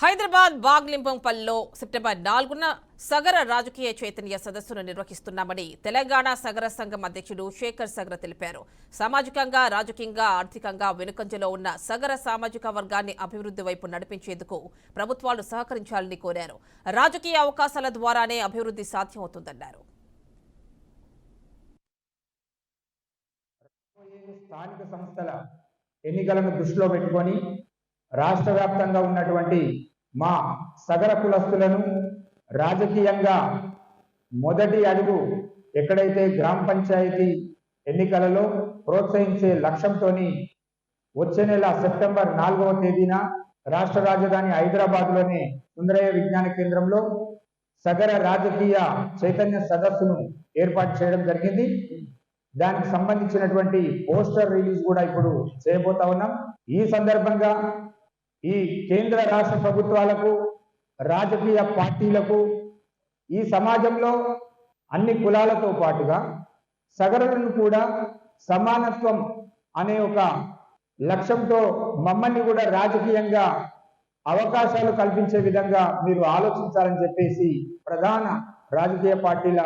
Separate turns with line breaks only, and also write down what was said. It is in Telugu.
హైదరాబాద్ బాగ్లింపంపల్లిలో సెప్టెంబర్ 4న సగర రాజకీయ చైతన్య సదస్సును నిర్వహిస్తున్నామని తెలంగాణ సగర సంఘం అధ్యక్షుడు శేఖర్ సగర తెలిపారు. సామాజికంగా, రాజకీయంగా, ఆర్థికంగా వెనుకంజలో ఉన్న సగర సామాజిక వర్గాన్ని అభివృద్ధి వైపు నడిపించేందుకు ప్రభుత్వాలు సహకరించాలని కోరారు. రాజకీయ అవకాశాల ద్వారానే అభివృద్ధి సాధ్యమవుతుందన్నారు.
స్థానిక సంస్థల ఎన్నికలను దృష్టిలో పెట్టుకొని రాష్ట్ర వ్యాప్తంగా ఉన్నటువంటి మా సగర కులస్తులను రాజకీయంగా మొదటి అడుగు ఎక్కడైతే గ్రామ పంచాయతీ ఎన్నికలలో ప్రోత్సహించే లక్ష్యంతో వచ్చే నెల సెప్టెంబర్ 4వ తేదీన రాష్ట్ర రాజధాని హైదరాబాద్లోని సుందరయ్య విజ్ఞాన కేంద్రంలో సగర రాజకీయ చైతన్య సదస్సును ఏర్పాటు చేయడం జరిగింది. దానికి సంబంధించినటువంటి పోస్టర్ రిలీజ్ కూడా ఇప్పుడు చేయబోతా ఉన్నాం. ఈ సందర్భంగా ఈ కేంద్ర రాష్ట్ర ప్రభుత్వాలకు, రాజకీయ పార్టీలకు, ఈ సమాజంలో అన్ని కులాలతో పాటుగా సగరులను కూడా సమానత్వం అనే ఒక లక్ష్యంతో మమ్మల్ని కూడా రాజకీయంగా అవకాశాలు కల్పించే విధంగా మీరు ఆలోచించాలని చెప్పేసి ప్రధాన రాజకీయ పార్టీల